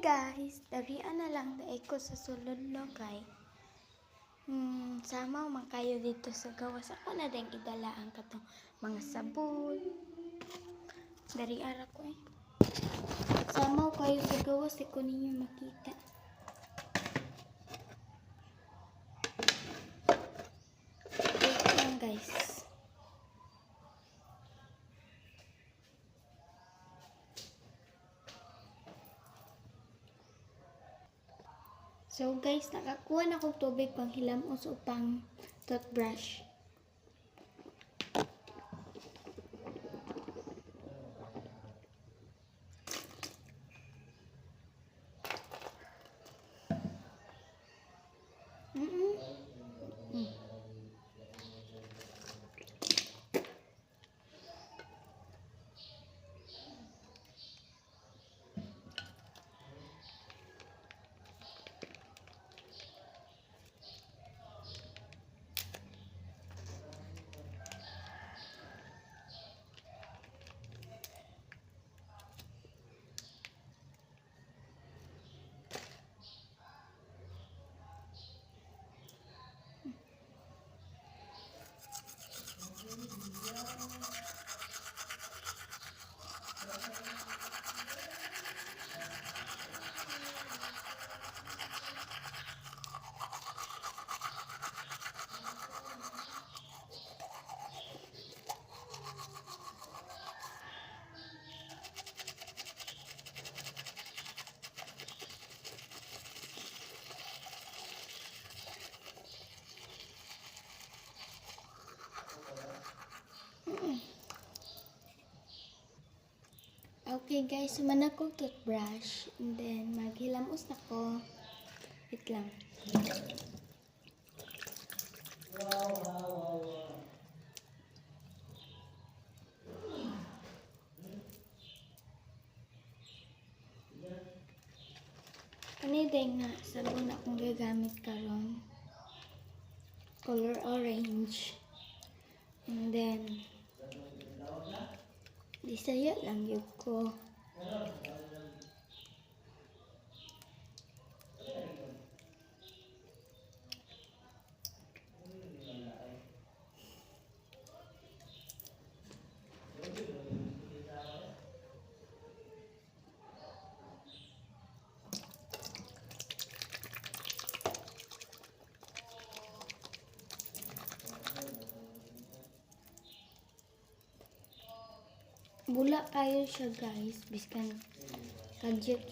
guys, darian na lang na ko sa sulod no kay. Sama man kayo dito sa gawas. Ako na din idala ang katong mga sabon. Dariara ko eh. Sama kayo sa gawas, ko ninyo makita. Wait lang guys. So guys, nakakuha na kong tubig pang hilamos o pang toothbrush. Okay guys, suman ako toothbrush and then maghilamos na ko. Wait lang. Kaniday nga sabon akong gagamit karon. Color orange. And then disaya lang yun ko. Bula kayo siya guys, biskan kagjet